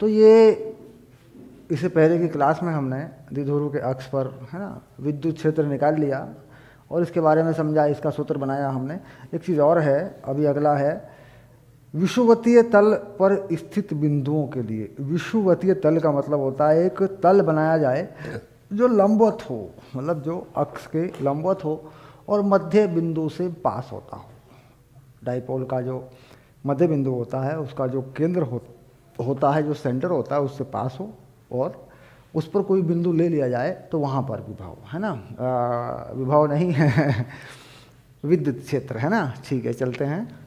तो ये इससे पहले की क्लास में हमने द्विध्रुव के अक्ष पर, है ना, विद्युत क्षेत्र निकाल लिया और इसके बारे में समझा, इसका सूत्र बनाया हमने। एक चीज़ और है, अभी अगला है विषुवतीय तल पर स्थित बिंदुओं के लिए। विषुवतीय तल का मतलब होता है एक तल बनाया जाए जो लंबवत हो, मतलब जो अक्ष के लंबवत हो और मध्य बिंदु से पास होता हो। डाइपोल का जो मध्य बिंदु होता है उसका जो केंद्र होता है, जो सेंटर होता है, उससे पास हो और उस पर कोई बिंदु ले लिया जाए तो वहाँ पर विभव, है ना, विभव नहीं है विद्युत क्षेत्र, है ना। ठीक है, चलते हैं।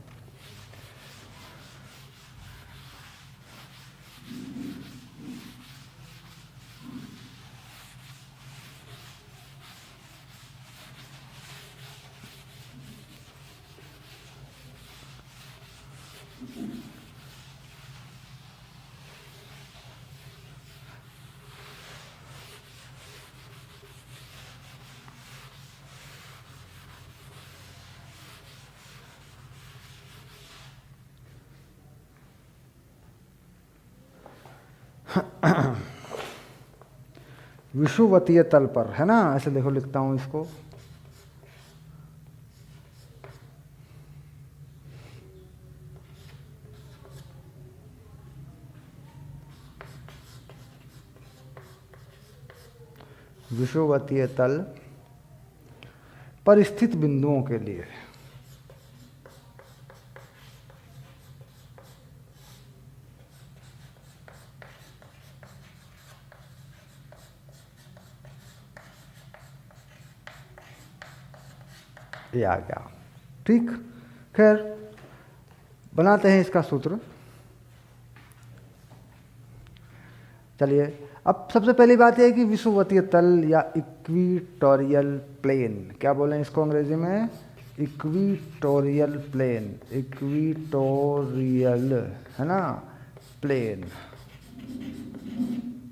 विषुवतीय तल पर, है ना, ऐसे देखो लिखता हूं इसको। विषुवतीय तल पर स्थित बिंदुओं के लिए ये आ गया। ठीक, खैर बनाते हैं इसका सूत्र। चलिए, अब सबसे पहली बात यह है कि विषुवतीय तल या इक्वेटोरियल प्लेन, क्या बोलें इसको अंग्रेजी में, इक्वेटोरियल प्लेन, इक्वेटोरियल, है ना, प्लेन,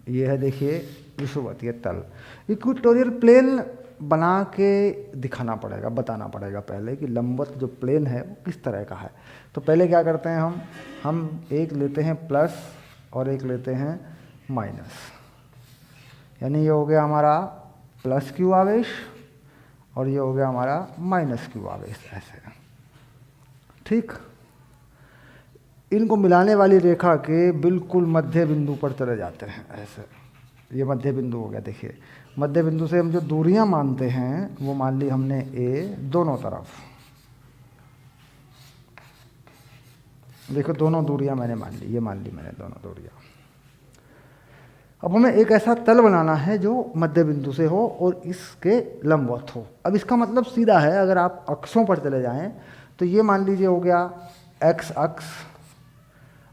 ये है देखिए विषुवतीय तल। इक्वेटोरियल प्लेन बना के दिखाना पड़ेगा, बताना पड़ेगा पहले कि लंबवत जो प्लेन है वो किस तरह का है। तो पहले क्या करते हैं हम एक लेते हैं प्लस और एक लेते हैं माइनस, यानी ये हो गया हमारा प्लस क्यू आवेश और ये हो गया हमारा माइनस क्यू आवेश, ऐसे। ठीक, इनको मिलाने वाली रेखा के बिल्कुल मध्य बिंदु पर चले जाते हैं, ऐसे। ये मध्य बिंदु हो गया। देखिए, मध्य बिंदु से हम जो दूरियां मानते हैं वो मान ली हमने ए दोनों तरफ, देखो दोनों दूरियां मैंने मान ली, ये मान ली मैंने दोनों दूरियां। अब हमें एक ऐसा तल बनाना है जो मध्य बिंदु से हो और इसके लंबवत हो। अब इसका मतलब सीधा है, अगर आप अक्षों पर चले जाएं तो ये मान लीजिए हो गया एक्स अक्ष,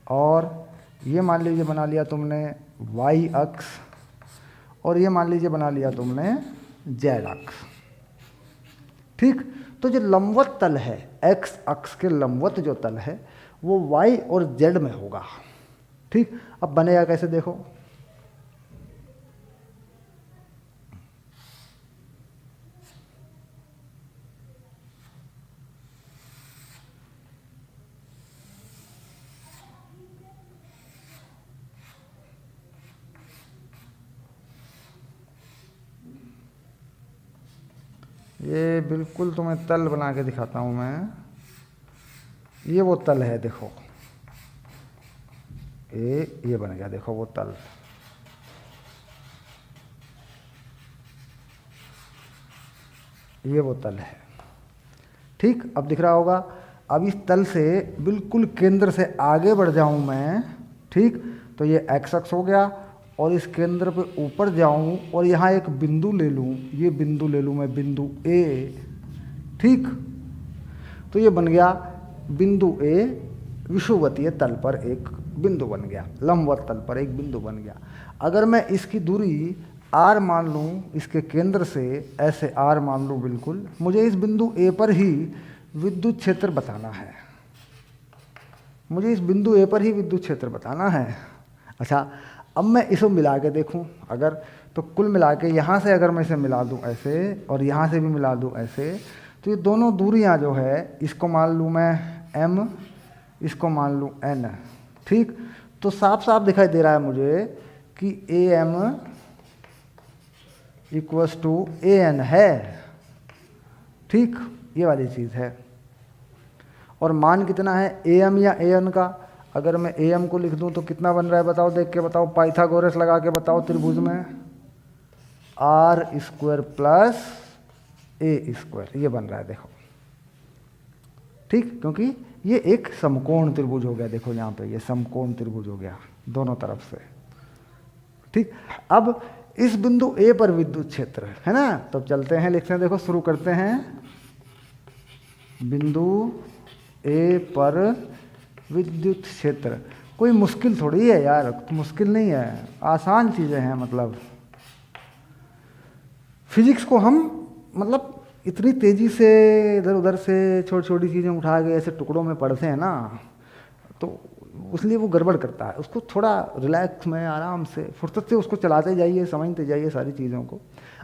और ये मान लीजिए बना लिया तुमने वाई अक्ष, और ये मान लीजिए बना लिया तुमने जेड अक्ष। ठीक, तो जो लंबवत तल है, एक्स अक्ष के लंबवत जो तल है वो वाई और जेड में होगा। ठीक, अब बनेगा कैसे देखो, ये बिल्कुल तुम्हें तल बना के दिखाता हूं मैं। ये वो तल है, देखो ये बन गया, देखो वो तल। ये वो तल है। ठीक, अब दिख रहा होगा। अब इस तल से बिल्कुल केंद्र से आगे बढ़ जाऊं मैं, ठीक, तो ये एक्स अक्ष हो गया, और इस केंद्र पे ऊपर जाऊं और यहाँ एक बिंदु ले लूं, ये बिंदु ले लूं मैं, बिंदु ए। ठीक, तो ये बन गया बिंदु ए, विषुवतीय तल पर एक बिंदु बन गया, लंबवत तल पर एक बिंदु बन गया। अगर मैं इसकी दूरी आर मान लूँ, इसके केंद्र से ऐसे आर मान लूँ बिल्कुल, मुझे इस बिंदु ए पर ही विद्युत क्षेत्र बताना है, मुझे इस बिंदु ए पर ही विद्युत क्षेत्र बताना है। अच्छा, अब मैं इसको मिला के देखूँ, अगर तो कुल मिला के यहाँ से अगर मैं इसे मिला दूँ ऐसे और यहाँ से भी मिला दूँ ऐसे, तो ये दोनों दूरियाँ जो है, इसको मान लूँ मैं m, इसको मान लूँ n। ठीक, तो साफ साफ दिखाई दे रहा है मुझे कि A M equals to A N है। ठीक, ये वाली चीज़ है। और मान कितना है ए एम या ए एन का? अगर मैं ए एम को लिख दूं तो कितना बन रहा है बताओ, देख के बताओ, पाइथागोरस लगा के बताओ। त्रिभुज में R square plus A square ये बन रहा है, देखो। ठीक, क्योंकि ये एक समकोण त्रिभुज हो गया। देखो यहाँ पे ये समकोण त्रिभुज हो गया दोनों तरफ से। ठीक, अब इस बिंदु ए पर विद्युत क्षेत्र है ना, तो चलते हैं, लिखते हैं, देखो शुरू करते हैं। बिंदु ए पर विद्युत क्षेत्र कोई मुश्किल थोड़ी है यार, मुश्किल नहीं है, आसान चीज़ें हैं। मतलब फिजिक्स को हम मतलब इतनी तेज़ी से इधर उधर से छोटी छोटी चीज़ें उठा के ऐसे टुकड़ों में पढ़ते हैं ना, तो इसलिए वो गड़बड़ करता है। उसको थोड़ा रिलैक्स में आराम से फुर्सत से उसको चलाते जाइए, समझते जाइए सारी चीज़ों को।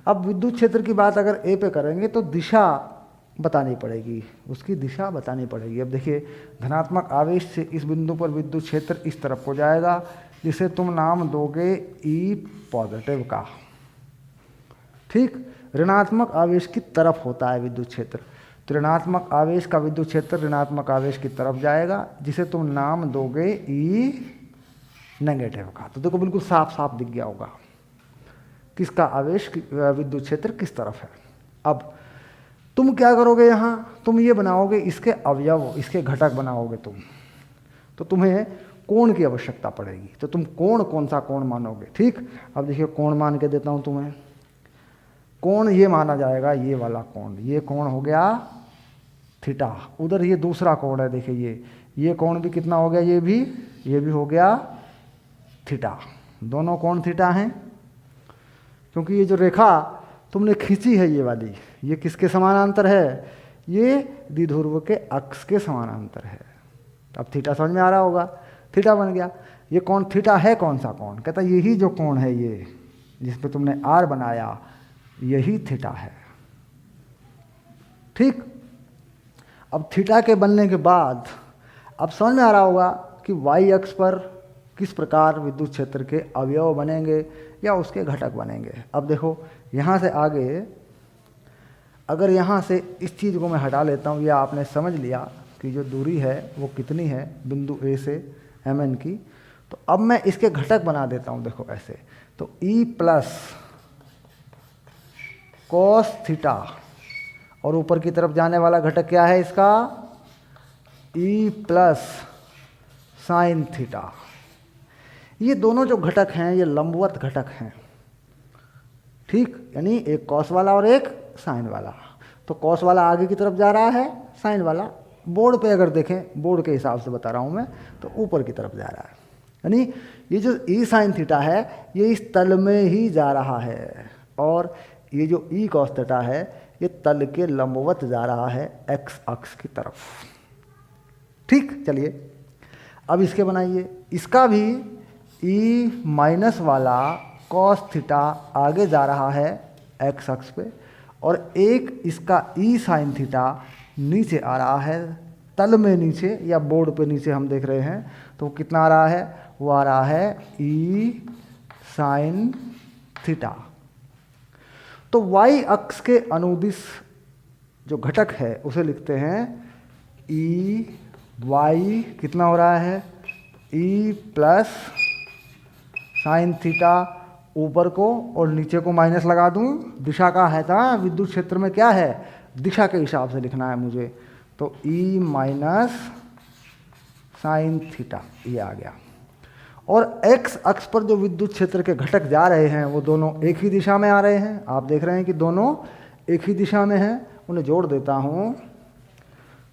अब विद्युत क्षेत्र की बात अगर ए पे करेंगे तो दिशा बतानी पड़ेगी, उसकी दिशा बतानी पड़ेगी। अब देखिए, धनात्मक आवेश से इस बिंदु पर विद्युत क्षेत्र इस तरफ को जाएगा, जिसे तुम नाम दोगे ई पॉजिटिव का। ठीक, ऋणात्मक आवेश की तरफ होता है विद्युत क्षेत्र, तो ऋणात्मक आवेश का विद्युत क्षेत्र ऋणात्मक आवेश की तरफ जाएगा, जिसे तुम नाम दोगे ई नेगेटिव का। तो देखो बिल्कुल साफ साफ दिख गया होगा किसका आवेश विद्युत क्षेत्र किस तरफ है। अब तुम क्या करोगे, यहाँ तुम ये बनाओगे, इसके अवयव, इसके घटक बनाओगे तुम, तो तुम्हें कोण की आवश्यकता पड़ेगी। तो तुम कोण कौन सा कोण मानोगे? ठीक, अब देखिए कोण मान के देता हूँ तुम्हें। कोण ये माना जाएगा, ये वाला कोण, ये कोण हो गया थीटा। उधर ये दूसरा कोण है, देखिए ये कोण भी कितना हो गया, ये भी हो गया थीटा। दोनों कोण थीटा हैं, क्योंकि ये जो रेखा तुमने खींची है ये वाली, ये किसके समानांतर है? ये द्विध्रुव के अक्ष के समानांतर है। अब थीटा समझ में आ रहा होगा, थीटा बन गया। ये कोण थीटा है कौन सा कोण? कहता यही जो कोण है ये जिस पे तुमने आर बनाया, यही थीटा है। ठीक, अब थीटा के बनने के बाद अब समझ में आ रहा होगा कि वाई अक्ष पर किस प्रकार विद्युत क्षेत्र के अवयव बनेंगे या उसके घटक बनेंगे। अब देखो यहाँ से आगे, अगर यहाँ से इस चीज़ को मैं हटा लेता हूँ, या आपने समझ लिया कि जो दूरी है वो कितनी है बिंदु ए से एम एन की, तो अब मैं इसके घटक बना देता हूँ। देखो ऐसे, तो ई प्लस कॉस थीटा, और ऊपर की तरफ जाने वाला घटक क्या है इसका? E plus sine theta. ये दोनों जो घटक हैं ये लंबवत घटक हैं। ठीक, यानी एक कॉस वाला और एक साइन वाला। तो कॉस वाला आगे की तरफ जा रहा है, साइन वाला बोर्ड पे अगर देखें, बोर्ड के हिसाब से बता रहा हूँ मैं, तो ऊपर की तरफ जा रहा है। यानी ये जो ई साइन थीटा है ये इस तल में ही जा रहा है, और ये जो ई कॉस थीटा है ये तल के लंबवत जा रहा है एक्स अक्ष की तरफ। ठीक, चलिए अब इसके बनाइए। इसका भी ई माइनस वाला कॉस थीटा आगे जा रहा है एक्स अक्ष पे, और एक इसका ई साइन थीटा नीचे आ रहा है तल में नीचे, या बोर्ड पे नीचे हम देख रहे हैं। तो कितना आ रहा है? वो आ रहा है ई साइन थीटा। तो वाई अक्ष के अनुदिश जो घटक है उसे लिखते हैं ई वाई, कितना हो रहा है? ई प्लस साइन थीटा, ऊपर को और नीचे को माइनस लगा दूं, दिशा का है था विद्युत क्षेत्र में क्या है, दिशा के हिसाब से लिखना है मुझे। तो ई माइनस साइन थीटा ये आ गया। और एक्स अक्ष पर जो विद्युत क्षेत्र के घटक जा रहे हैं वो दोनों एक ही दिशा में आ रहे हैं। आप देख रहे हैं कि दोनों एक ही दिशा में हैं। उन्हें जोड़ देता हूँ,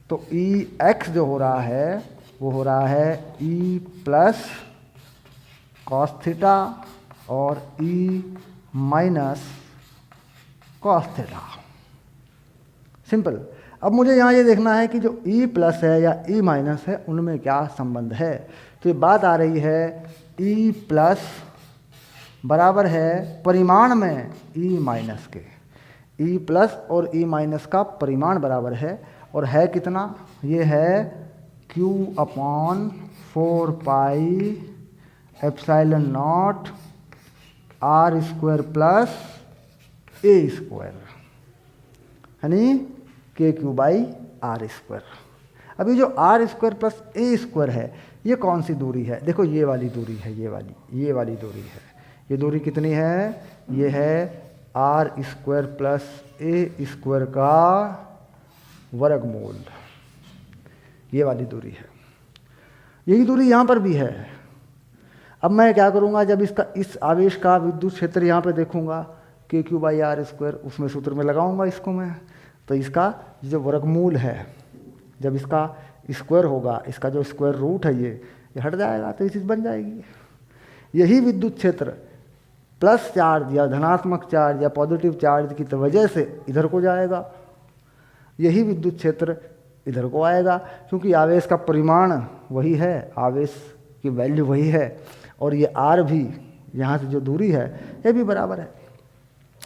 तो ई एक्स जो हो रहा है वो हो रहा है ई प्लस कॉस थीटा और E minus cos theta. Simple. अब मुझे यहाँ ये देखना है कि जो ई प्लस है या ई माइनस है उनमें क्या संबंध है। तो ये बात आ रही है ई प्लस बराबर है परिमाण में ई माइनस के। ई प्लस और ई माइनस का परिमाण बराबर है, और है कितना? ये है Q/4 pi epsilon naught R square plus A square, यानी के क्यू बाई आर स्क्वायर। अभी जो R square plus A square है ये कौन सी दूरी है? देखो ये वाली दूरी है, ये वाली दूरी है। ये दूरी कितनी है? ये है R square plus A square का वर्गमूल, ये वाली दूरी है। यही दूरी यहाँ पर भी है। अब मैं क्या करूँगा, जब इसका इस आवेश का विद्युत क्षेत्र यहाँ पे देखूँगा के क्यू बाई आर स्क्वायर, उसमें सूत्र में लगाऊंगा इसको मैं, तो इसका जो वर्गमूल है जब इसका स्क्वायर होगा, इसका जो स्क्वायर रूट है ये हट जाएगा तो ये चीज़ बन जाएगी। यही विद्युत क्षेत्र प्लस चार्ज या धनात्मक चार्ज या पॉजिटिव चार्ज की वजह से इधर को जाएगा, यही विद्युत क्षेत्र इधर को आएगा, क्योंकि आवेश का परिमाण वही है, आवेश की वैल्यू वही है, और ये आर भी यहाँ से जो दूरी है ये भी बराबर है।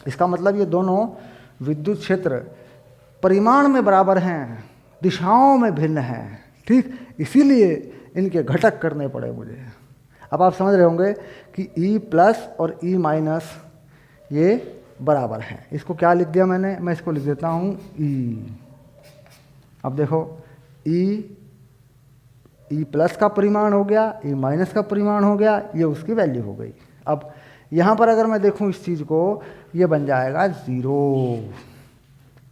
इसका मतलब ये दोनों विद्युत क्षेत्र परिमाण में बराबर हैं, दिशाओं में भिन्न हैं, ठीक, इसीलिए इनके घटक करने पड़े मुझे। अब आप समझ रहे होंगे कि E प्लस और E माइनस ये बराबर हैं। इसको क्या लिख दिया मैंने? मैं इसको लिख देता हूँ E। अब देखो E प्लस का परिमाण हो गया, E माइनस का परिमाण हो गया, ये उसकी वैल्यू हो गई। अब यहाँ पर अगर मैं देखूँ इस चीज़ को, ये बन जाएगा 0।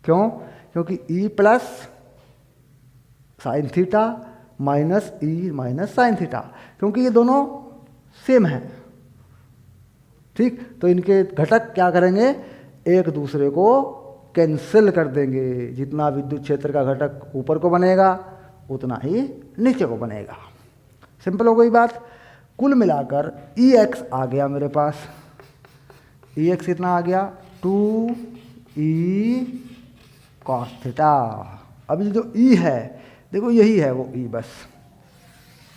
क्यों? क्योंकि E plus sine theta minus E minus sine theta, क्योंकि ये दोनों सेम हैं, ठीक। तो इनके घटक क्या करेंगे? एक दूसरे को कैंसिल कर देंगे। जितना विद्युत क्षेत्र का घटक ऊपर को बनेगा उतना ही नीचे को बनेगा। सिंपल हो गई बात। कुल मिलाकर EX आ गया मेरे पास। EX कितना आ गया? 2E cos theta. अभी जो E है देखो यही है वो E, बस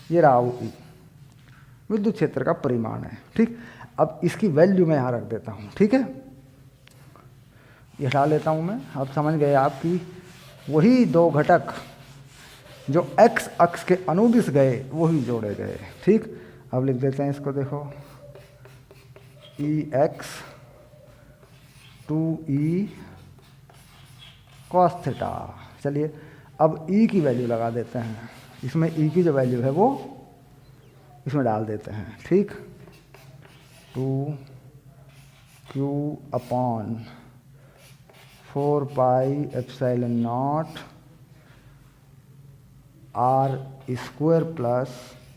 ये रहा वो E, विद्युत क्षेत्र का परिमाण है, ठीक। अब इसकी वैल्यू मैं यहाँ रख देता हूँ, ठीक है, ये हटा लेता हूँ मैं। अब समझ गए आप कि वही दो घटक जो x अक्ष के अनुदिश गए वही जोड़े गए, ठीक। अब लिख देते हैं इसको, देखो EX 2E cos थीटा। चलिए अब E की वैल्यू लगा देते हैं, इसमें E की जो वैल्यू है वो इसमें डाल देते हैं, ठीक। 2Q upon 4 pi epsilon not R square plus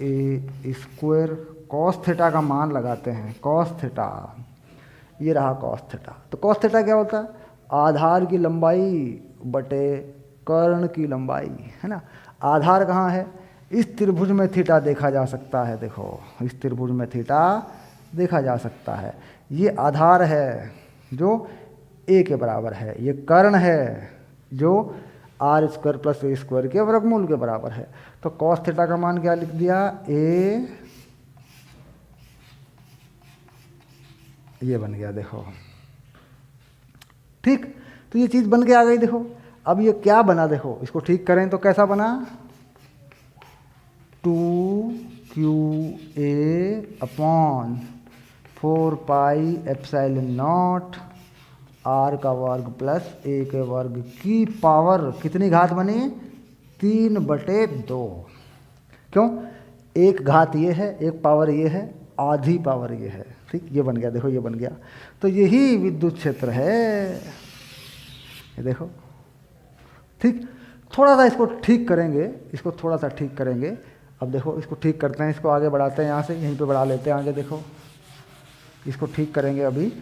A square cos theta का मान लगाते हैं। कॉस थीटा, ये रहा कॉस थीटा। तो कॉस थीटा क्या होता है? आधार की लंबाई बटे कर्ण की लंबाई, है ना। आधार कहाँ है? इस त्रिभुज में थीटा देखा जा सकता है, देखो इस त्रिभुज में थीटा देखा जा सकता है। ये आधार है जो A के बराबर है, ये कर्ण है जो R square plus A square के वर्गमूल के बराबर है। तो कॉस थीटा का मान क्या लिख दिया? ए, ये बन गया, देखो, ठीक। तो ये चीज़ बन के आ गई, देखो। अब ये क्या बना, देखो इसको ठीक करें तो कैसा बना? 2QA upon 4 pi epsilon not R का वर्ग प्लस A के वर्ग की पावर कितनी घात बनी? 3/2। क्यों? एक घात ये है, एक पावर ये है, आधी पावर ये है, ठीक। ये बन गया, देखो ये बन गया। तो यही विद्युत क्षेत्र है, ये देखो, ठीक। थोड़ा सा इसको ठीक करेंगे, इसको थोड़ा सा ठीक करेंगे। अब देखो इसको ठीक करते हैं, इसको आगे बढ़ाते हैं, यहाँ से यहीं पे बढ़ा लेते हैं आगे। देखो इसको ठीक करेंगे अभी।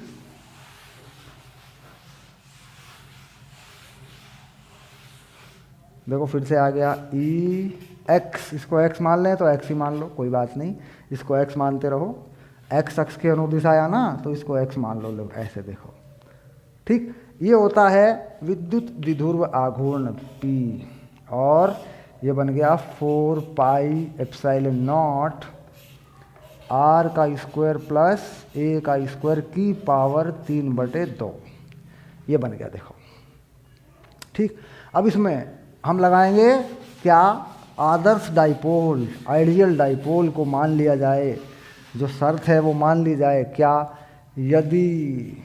देखो फिर से आ गया EX, इसको x मान लें तो x ही मान लो, कोई बात नहीं, इसको x मानते रहो। x अक्ष के अनुदिश आया ना तो इसको x मान लो, ऐसे देखो, ठीक। ये होता है विद्युत द्विध्रुव आघूर्ण P, और ये बन गया 4 पाई एप्सिलॉन नॉट R का स्क्वायर प्लस A का स्क्वायर की पावर 3/2, ये बन गया, देखो, ठीक। अब इसमें हम लगाएंगे क्या? आदर्श डाइपोल, आइडियल डाइपोल को मान लिया जाए जो शर्त है वो मान ली जाए, क्या, यदि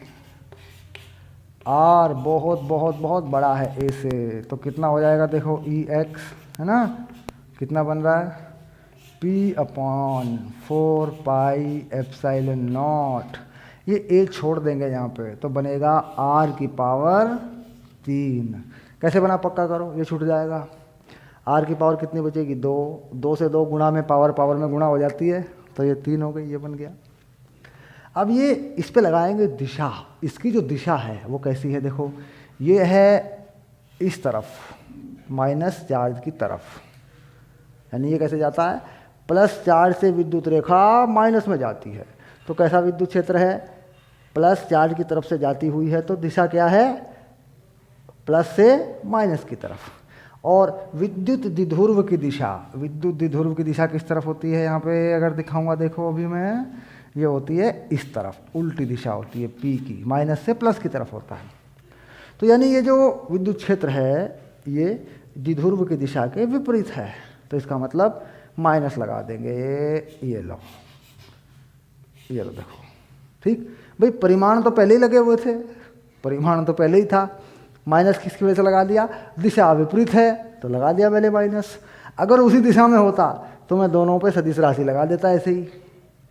r बहुत बहुत बहुत बड़ा है a से, तो कितना हो जाएगा देखो Ex, है ना, कितना बन रहा है, P/4πε0। ये a छोड़ देंगे यहाँ पे तो बनेगा r⁻3। कैसे बना, पक्का करो, ये छूट जाएगा। r की पावर कितनी बचेगी, 2, 2 से 2 गुणा में पावर में गुणा हो जाती है, तो ये 3 हो गई, ये बन गया। अब ये इस पे लगाएंगे दिशा, इसकी जो दिशा है वो कैसी है, देखो ये है इस तरफ, माइनस चार्ज की तरफ, यानी ये कैसे जाता है, प्लस चार्ज से विद्युत रेखा माइनस में जाती है, तो कैसा विद्युत क्षेत्र है, प्लस चार्ज की तरफ से जाती हुई है, तो दिशा क्या है, प्लस से माइनस की तरफ। और विद्युत द्विध्रुव की दिशा, विद्युत द्विध्रुव की दिशा किस तरफ होती है, यहाँ पे अगर दिखाऊंगा, देखो अभी मैं, ये होती है इस तरफ, उल्टी दिशा होती है P की, माइनस से प्लस की तरफ होता है। तो यानी ये जो विद्युत क्षेत्र है ये द्विध्रुव की दिशा के विपरीत है, तो इसका मतलब माइनस लगा देंगे, ये लो देखो, ठीक भाई, परिमाण तो पहले ही लगे हुए थे, परिमाण तो पहले ही था, माइनस किसकी वजह से लगा दिया, दिशा विपरीत है तो लगा दिया पहले माइनस। अगर उसी दिशा में होता तो मैं दोनों पे सदिश राशि लगा देता ऐसे ही,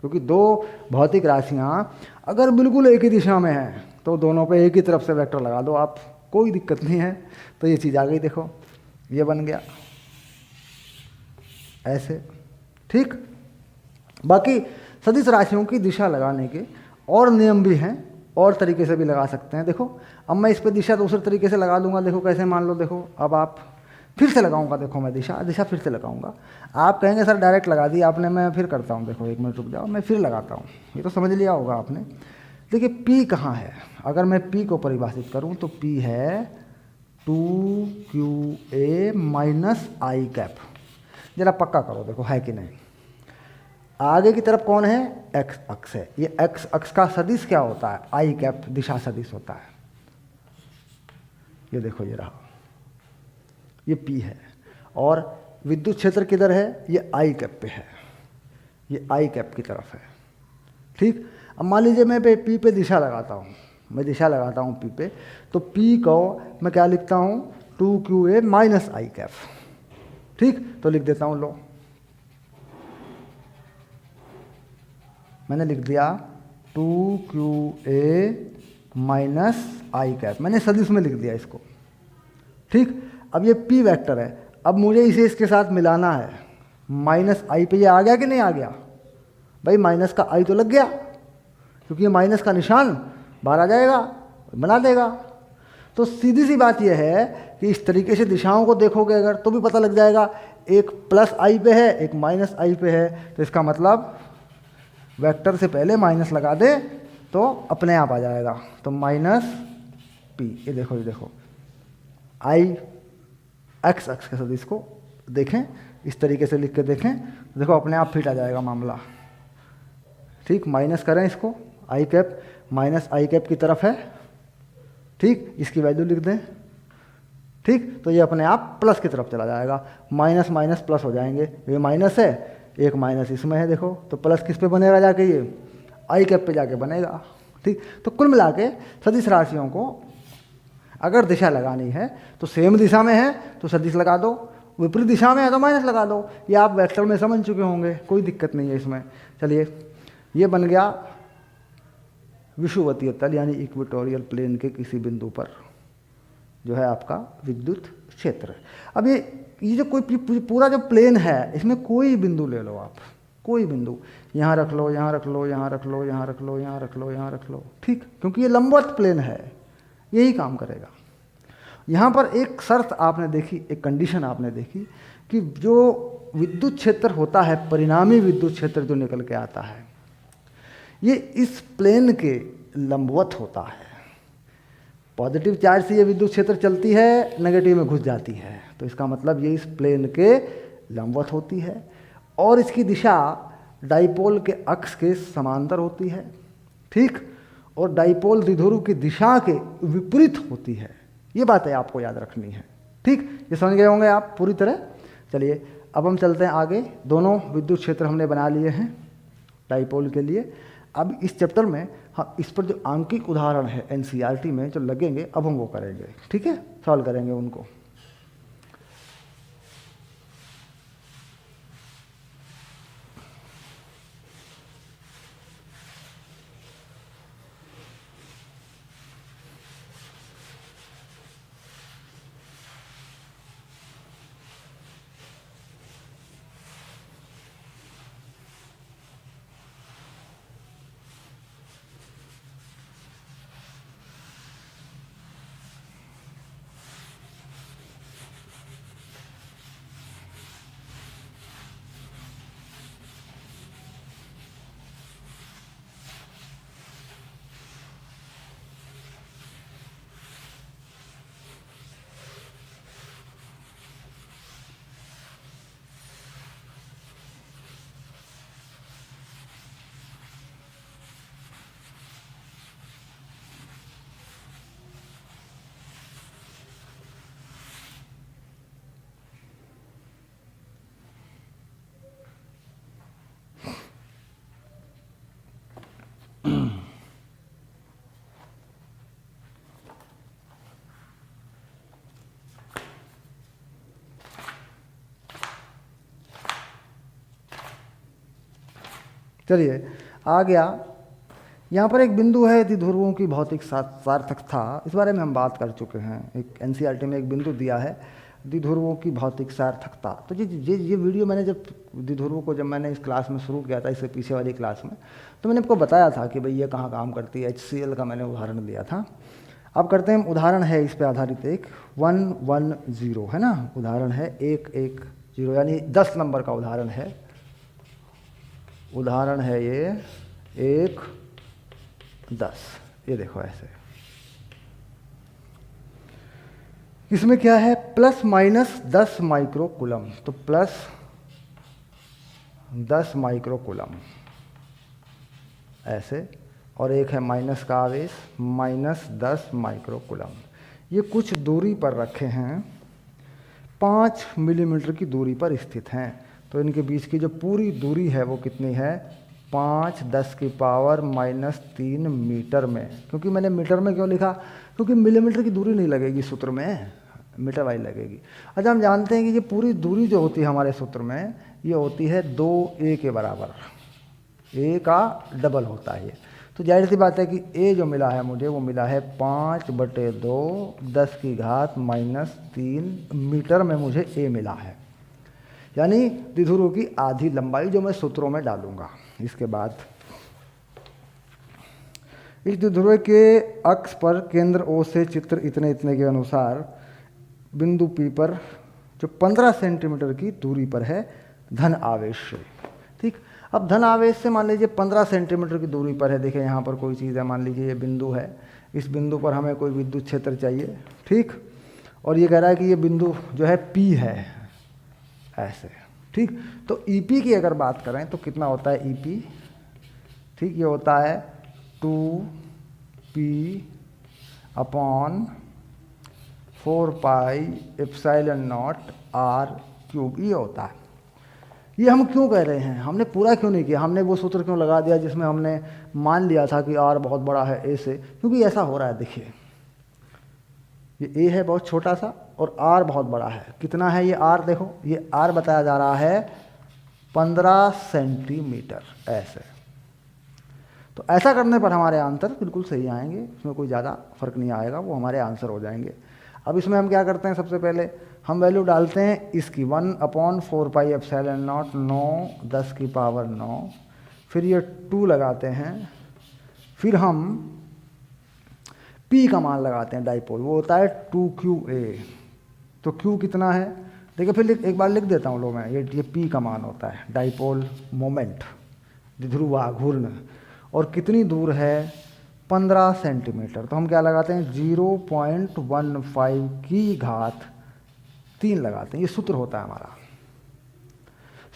क्योंकि दो भौतिक राशियाँ अगर बिल्कुल एक ही दिशा में हैं तो दोनों पे एक ही तरफ से वेक्टर लगा दो आप, कोई दिक्कत नहीं है। तो ये चीज़ आ गई, देखो ये बन गया ऐसे, ठीक। बाकी सदिश राशियों की दिशा लगाने के और नियम भी हैं, और तरीके से भी लगा सकते हैं। देखो अब मैं इस पर दिशा दूसरे तरीके से लगा दूंगा, देखो कैसे, मान लो देखो अब आप फिर से लगाऊंगा, देखो मैं दिशा फिर से लगाऊंगा, आप कहेंगे सर डायरेक्ट लगा दी आपने, मैं फिर करता हूँ, देखो 1 मिनट रुक जाओ, मैं फिर लगाता हूँ, ये तो समझ लिया होगा आपने। देखिए P कहाँ है, अगर मैं P को परिभाषित करूँ तो P है 2qa माइनस आई कैप। जरा पक्का करो, देखो है कि नहीं। आगे की तरफ कौन है, x अक्ष है, ये x अक्ष का सदिश क्या होता है, आई कैप दिशा सदिश होता है। ये देखो ये रहा, ये P है, और विद्युत क्षेत्र किधर है, ये आई कैप पे है, ये आई कैप की तरफ है, ठीक। अब मान लीजिए मैं P पे दिशा लगाता हूँ, मैं दिशा लगाता हूँ P पे, तो P को मैं क्या लिखता हूँ, 2qa माइनस आई कैप, ठीक। तो लिख देता हूँ, लो मैंने लिख दिया 2qa माइनस आई कैप, मैंने सदिश में लिख दिया इसको, ठीक। अब ये P वेक्टर है, अब मुझे इसे इसके साथ मिलाना है, माइनस आई पे ये आ गया कि नहीं आ गया, भाई माइनस का आई तो लग गया, क्योंकि ये माइनस का निशान बाहर आ जाएगा, बना देगा। तो सीधी सी बात यह है कि इस तरीके से दिशाओं को देखोगे अगर तो भी पता लग जाएगा, एक प्लस आई पे है, एक माइनस आई पे है, तो इसका मतलब वेक्टर से पहले माइनस लगा दे तो अपने आप आ जाएगा, तो माइनस P, ये देखो आई एक्स अक्ष के सदिश को देखें, इस तरीके से लिख के देखें, देखो अपने आप फिट आ जाएगा मामला, ठीक। माइनस करें इसको, आई कैप माइनस आई कैप की तरफ है, ठीक, इसकी वैल्यू लिख दें, ठीक। तो ये अपने आप प्लस की तरफ चला जाएगा, माइनस माइनस प्लस हो जाएंगे, ये माइनस है, एक माइनस इसमें है, देखो तो प्लस किस पे बनेगा जाके, ये आई कैप पे जाके बनेगा, ठीक। तो कुल मिला के सदिश राशियों को अगर दिशा लगानी है तो सेम दिशा में है तो सदिश लगा दो, विपरीत दिशा में है तो माइनस लगा दो, ये आप वेक्टर में समझ चुके होंगे, कोई दिक्कत नहीं है इसमें। चलिए ये बन गया विषुवतीय तल यानी इक्वेटोरियल प्लेन के किसी बिंदु पर जो है आपका विद्युत क्षेत्र। अब ये जो कोई पूरा जो प्लेन है इसमें कोई बिंदु ले लो आप, कोई बिंदु यहाँ रख लो, यहाँ रख लो, यहाँ रख लो, यहाँ रख लो, यहाँ रख लो, यहाँ रख लो, ठीक, क्योंकि ये लंबवत प्लेन है, यही काम करेगा। यहाँ पर एक शर्त आपने देखी, एक कंडीशन आपने देखी कि जो विद्युत क्षेत्र होता है, परिणामी विद्युत क्षेत्र जो निकल के आता है, ये इस प्लेन के लंबवत होता है। पॉजिटिव चार्ज से ये विद्युत क्षेत्र चलती है, नेगेटिव में घुस जाती है, तो इसका मतलब ये इस प्लेन के लंबवत होती है और इसकी दिशा डाइपोल के अक्ष के समांतर होती है, ठीक, और डाइपोल द्विध्रुव की दिशा के विपरीत होती है। ये बातें आपको याद रखनी है, ठीक, ये समझ गए होंगे आप पूरी तरह। चलिए अब हम चलते हैं आगे, दोनों विद्युत क्षेत्र हमने बना लिए हैं, डाइपोल के लिए। अब इस चैप्टर में हम इस पर जो आंकिक उदाहरण है एनसीईआरटी में जो लगेंगे अब हम वो करेंगे, ठीक है, सॉल्व करेंगे उनको। चलिए आ गया, यहाँ पर एक बिंदु है द्विध्रुवों की भौतिक सार्थकता, इस बारे में हम बात कर चुके हैं। एक एनसीईआरटी में एक बिंदु दिया है द्विध्रुवों की भौतिक सार्थकता। तो ये वीडियो मैंने जब द्विध्रुवों को जब मैंने इस क्लास में शुरू किया था, इससे पीछे वाली क्लास में, तो मैंने आपको बताया था कि भाई ये कहाँ काम करती है, HCl का मैंने उदाहरण दिया था। अब करते हैं उदाहरण है इस पे आधारित एक 110 है ना, उदाहरण है 110 यानी 10 नंबर का उदाहरण है। उदाहरण है ये 110, ये देखो ऐसे। इसमें क्या है, प्लस माइनस 10 माइक्रो कूलम, तो प्लस 10 माइक्रो कूलम ऐसे, और एक है माइनस का आवेश माइनस 10 माइक्रो कूलम। ये कुछ दूरी पर रखे हैं, 5 मिलीमीटर की दूरी पर स्थित हैं। तो इनके बीच की जो पूरी दूरी है वो कितनी है, 5 10 की पावर माइनस 3 मीटर में। क्योंकि मैंने मीटर में क्यों लिखा, क्योंकि मिलीमीटर की दूरी नहीं लगेगी सूत्र में, मीटर वाइज लगेगी। अच्छा, हम जानते हैं कि ये पूरी दूरी जो होती है हमारे सूत्र में, ये होती है 2a के बराबर, a का डबल होता है ये। तो जाहिर सी बात है कि a जो मिला है मुझे वो मिला है 5/2 10 की घात माइनस 3 मीटर में मुझे a मिला है, यानी द्विध्रुव की आधी लंबाई, जो मैं सूत्रों में डालूंगा। इसके बाद इस द्विध्रुव के अक्ष पर केंद्र O से चित्र इतने इतने के अनुसार बिंदु P पर जो 15 सेंटीमीटर की दूरी पर है धन आवेश से। ठीक, अब धन आवेश से मान लीजिए 15 सेंटीमीटर की दूरी पर है। देखिए यहाँ पर कोई चीज़ है, मान लीजिए ये बिंदु है, इस बिंदु पर हमें कोई विद्युत क्षेत्र चाहिए। ठीक, और ये कह रहा है कि ये बिंदु जो है P है ऐसे। ठीक, तो EP की अगर बात करें तो कितना होता है EP, ठीक, ये होता है 2P अपॉन 4πε0 r³, ये होता है। ये हम क्यों कह रहे हैं, हमने पूरा क्यों नहीं किया, हमने वो सूत्र क्यों लगा दिया जिसमें हमने मान लिया था कि r बहुत बड़ा है a से, क्योंकि ऐसा हो रहा है। देखिए ये a है बहुत छोटा सा और r बहुत बड़ा है। कितना है ये r, देखो ये r बताया जा रहा है 15 सेंटीमीटर ऐसे। तो ऐसा करने पर हमारे आंसर बिल्कुल सही आएंगे, इसमें कोई ज़्यादा फर्क नहीं आएगा, वो हमारे आंसर हो जाएंगे। अब इसमें हम क्या करते हैं, सबसे पहले हम वैल्यू डालते हैं इसकी 1/4πε0 9 10 की पावर 9, फिर ये 2 लगाते हैं, फिर हम P का मान लगाते हैं डाइपोल, वो होता है 2QA। तो Q कितना है, देखिए फिर एक बार लिख देता हूँ लो मैं, ये P का मान होता है डाइपोल मोमेंट, द्विध्रुव घूर्ण, और कितनी दूर है 15 सेंटीमीटर। तो हम क्या लगाते हैं 0.15 की घात 3 लगाते हैं, ये सूत्र होता है हमारा।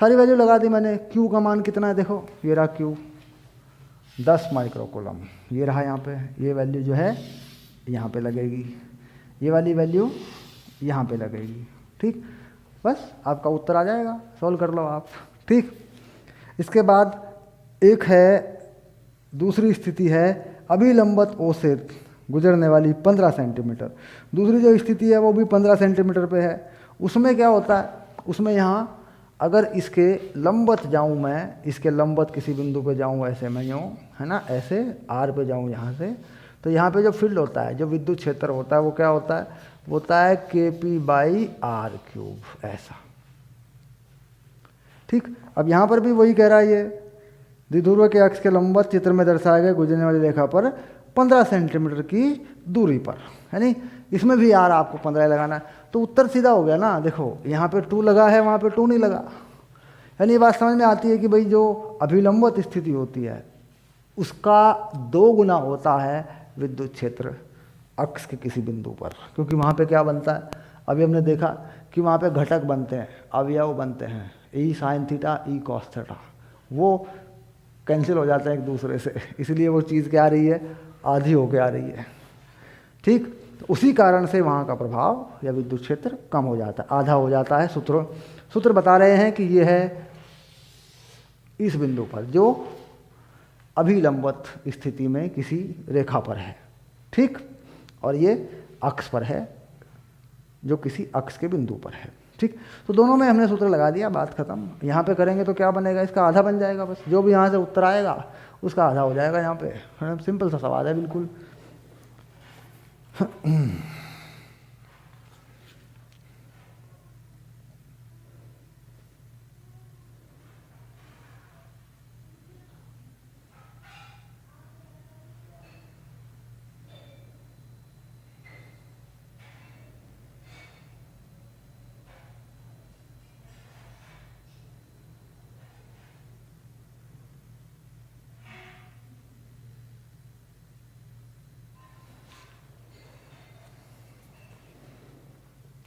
सारी वैल्यू लगा दी मैंने। Q का मान कितना है, देखो ये रहा Q 10 माइक्रो कूलम, ये रहा यहाँ पे, ये वैल्यू जो है यहाँ पे लगेगी, ये वाली वैल्यू यहाँ पे लगेगी। ठीक, बस आपका उत्तर आ जाएगा, सॉल्व कर लो आप। ठीक, इसके बाद एक है, दूसरी स्थिति है अभिलंबत ओ से गुजरने वाली 15 सेंटीमीटर। दूसरी जो स्थिति है वो भी 15 सेंटीमीटर पे है। उसमें क्या होता है, उसमें यहाँ अगर इसके लंबत जाऊँ मैं, इसके लंबत किसी बिंदु पे जाऊँ, ऐसे मैं यूँ, है ना, ऐसे आर पे जाऊँ यहाँ से, तो यहाँ पे जो फील्ड होता है, जो विद्युत क्षेत्र होता है, वो क्या होता है, वो होता है KP/R3 ऐसा। ठीक, अब यहाँ पर भी वही कह रहा है ये, द्विध्रुव के अक्ष के लंबवत चित्र में दर्शाए गए गुजरने वाली रेखा पर 15 सेंटीमीटर की दूरी पर, है नहीं, इसमें भी यार आपको 15 लगाना है। तो उत्तर सीधा हो गया ना, देखो यहाँ पे 2 लगा है, वहाँ पे 2 नहीं लगा। यानी ये बात समझ में आती है कि भाई जो अभिलंबत स्थिति होती है उसका 2 गुना होता है विद्युत क्षेत्र अक्ष के किसी बिंदु पर, क्योंकि वहाँ पे क्या बनता है, अभी हमने देखा कि वहाँ पे घटक बनते हैं, अवयव बनते हैं, E sin theta, E cos theta, वो कैंसिल हो जाते हैं एक दूसरे से, इसलिए वो चीज़ क्या आ रही है, आधी होके आ रही है। ठीक, तो उसी कारण से वहाँ का प्रभाव या विद्युत क्षेत्र कम हो जाता है, आधा हो जाता है। सूत्र बता रहे हैं कि ये है इस बिंदु पर जो अभिलंबत स्थिति में किसी रेखा पर है, ठीक, और ये अक्ष पर है जो किसी अक्ष के बिंदु पर है। ठीक, तो दोनों में हमने सूत्र लगा दिया, बात खत्म। यहाँ पे करेंगे तो क्या बनेगा, इसका आधा बन जाएगा, बस जो भी यहाँ से उत्तर आएगा उसका आधा हो जाएगा यहाँ पे। सिंपल सा सवाल है बिल्कुल।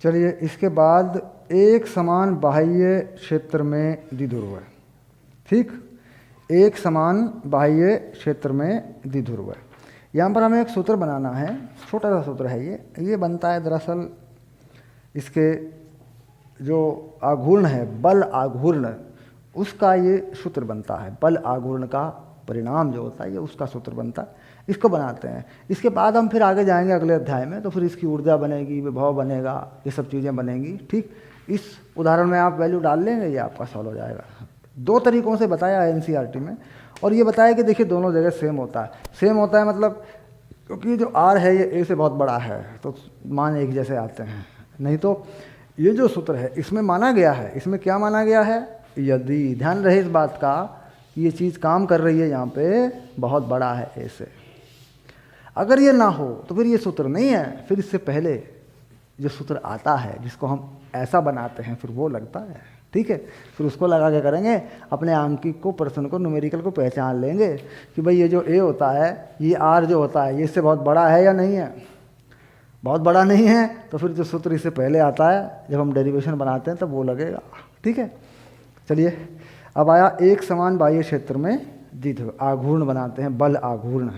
चलिए, इसके बाद एक समान बाह्य क्षेत्र में द्विध्रुव है। ठीक, एक समान बाह्य क्षेत्र में द्विध्रुव है। यहाँ पर हमें एक सूत्र बनाना है, छोटा सा सूत्र है ये बनता है दरअसल इसके जो आघूर्ण है, बल आघूर्ण, उसका ये सूत्र बनता है। बल आघूर्ण का परिणाम जो होता है ये उसका सूत्र बनता है, इसको बनाते हैं। इसके बाद हम फिर आगे जाएंगे अगले अध्याय में, तो फिर इसकी ऊर्जा बनेगी, विभव बनेगा, ये सब चीज़ें बनेंगी। ठीक, इस उदाहरण में आप वैल्यू डाल लेंगे, ये आपका सॉल्व हो जाएगा। 2 तरीक़ों से बताया है एनसीईआरटी में, और ये बताया कि देखिए दोनों जगह सेम होता है। सेम होता है मतलब क्योंकि जो आर है ये ए से बहुत बड़ा है तो मान एक जैसे आते हैं, नहीं तो ये जो सूत्र है इसमें माना गया है, इसमें क्या माना गया है, यदि ध्यान रहे इस बात का कि ये चीज़ काम कर रही है यहाँ पे बहुत बड़ा है ए से, अगर ये ना हो तो फिर ये सूत्र नहीं है, फिर इससे पहले जो सूत्र आता है जिसको हम ऐसा बनाते हैं फिर वो लगता है। ठीक है, फिर उसको लगा के करेंगे, अपने आंकिक को, प्रश्न को, न्यूमेरिकल को पहचान लेंगे कि भाई ये जो ए होता है, ये आर जो होता है, ये इससे बहुत बड़ा है या नहीं है। बहुत बड़ा नहीं है तो फिर जो सूत्र इससे पहले आता है जब हम डेरिवेशन बनाते हैं तब वो लगेगा। ठीक है, चलिए अब आया एक समान बाह्य क्षेत्र में द्विध्रुव, आघूर्ण बनाते हैं, बल आघूर्ण।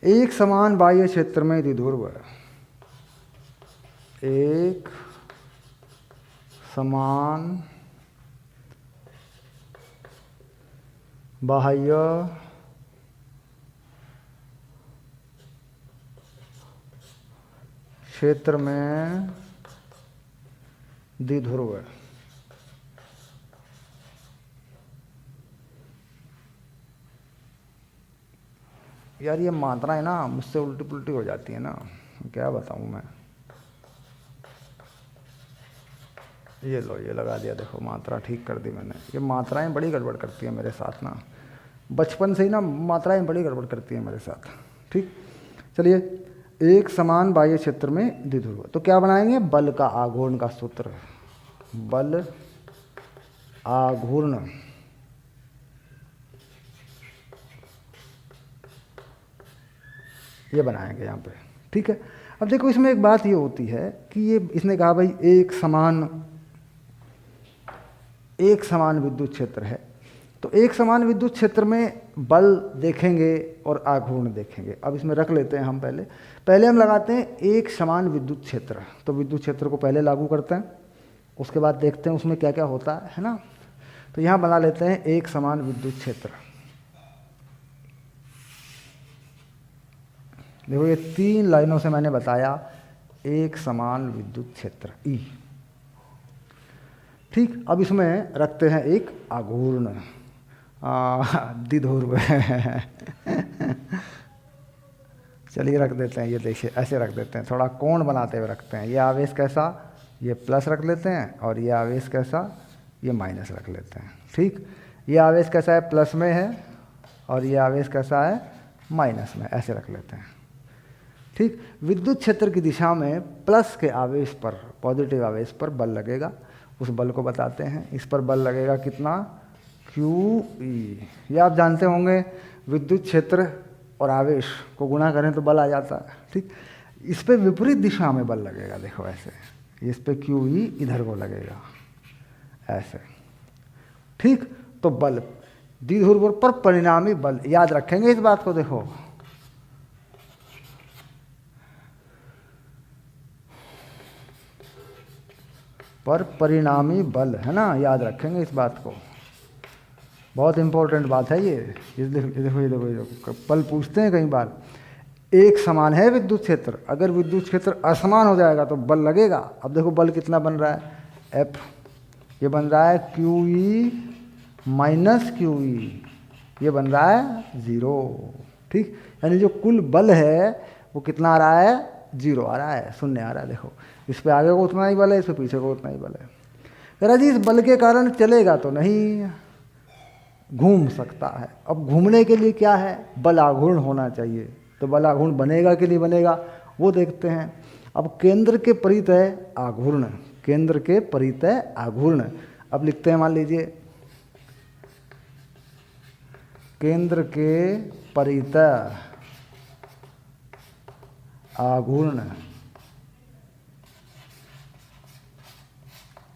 एक समान बाह्य क्षेत्र में द्विध्रुव, एक समान बाह्य क्षेत्र में द्विध्रुव है। यार ये मात्राएं ना मुझसे उल्टी पुल्टी हो जाती है ना, क्या बताऊं मैं। ये लो, ये लगा दिया, देखो मात्रा ठीक कर दी मैंने। ये मात्राएं बड़ी गड़बड़ करती है मेरे साथ ना, बचपन से ही ना मात्राएं बड़ी गड़बड़ करती हैं मेरे साथ। ठीक, चलिए एक समान बाह्य क्षेत्र में द्विध्रुव। तो क्या बनाएंगे, बल का आघूर्ण का सूत्र, बल आघूर्ण ये बनाएंगे यहाँ पे। ठीक है, अब देखो इसमें एक बात ये होती है कि ये इसने कहा भाई एक समान विद्युत क्षेत्र है, तो एक समान विद्युत क्षेत्र में बल देखेंगे और आघूर्ण देखेंगे। अब इसमें रख लेते हैं हम पहले हम लगाते हैं एक समान विद्युत क्षेत्र। तो विद्युत क्षेत्र को पहले लागू करते हैं, उसके बाद देखते हैं उसमें क्या क्या होता है ना। तो यहाँ बना लेते हैं एक समान विद्युत क्षेत्र। देखो ये 3 लाइनों से मैंने बताया एक समान विद्युत क्षेत्र ई। ठीक, अब इसमें रखते हैं एक आघूर्ण द्विध्रुव चलिए रख देते हैं, ये देखिए ऐसे रख देते हैं, थोड़ा कोण बनाते हुए रखते हैं। ये आवेश कैसा, ये प्लस रख लेते हैं, और ये आवेश कैसा, ये माइनस रख लेते हैं। ठीक, ये आवेश कैसा है, प्लस में है, और ये आवेश कैसा है, माइनस में, ऐसे रख लेते हैं। ठीक, विद्युत क्षेत्र की दिशा में प्लस के आवेश पर, पॉजिटिव आवेश पर बल लगेगा, उस बल को बताते हैं। इस पर बल लगेगा कितना, QE। ये आप जानते होंगे, विद्युत क्षेत्र और आवेश को गुणा करें तो बल आ जाता है। ठीक, इस पे विपरीत दिशा में बल लगेगा, देखो ऐसे, इस पे QE इधर को लगेगा ऐसे। ठीक, तो बल द्विध्रुव पर परिणामी बल, याद रखेंगे इस बात को। देखो पर परिणामी बल है ना, याद रखेंगे इस बात को, बहुत इंपॉर्टेंट बात है ये। देखो पल पूछते हैं कई बार। एक समान है विद्युत क्षेत्र, अगर विद्युत क्षेत्र असमान हो जाएगा तो बल लगेगा। अब देखो बल कितना बन रहा है, F, ये बन रहा है QE माइनस QE, ये बन रहा है 0। ठीक, यानी जो कुल बल है वो कितना आ रहा है, 0 आ रहा है, 0 आ रहा है। देखो इस पे आगे को उतना ही बल है, इस पे पीछे को उतना ही बल है। कह रहा जी इस बल के कारण चलेगा तो नहीं, घूम सकता है। अब घूमने के लिए क्या है, बल आघूर्ण होना चाहिए। तो बल आघूर्ण बनेगा कि नहीं बनेगा वो देखते हैं। अब केंद्र के परितः आघूर्ण, केंद्र के परितः आघूर्ण, अब लिखते हैं, मान लीजिए केंद्र के परितः आघूर्ण।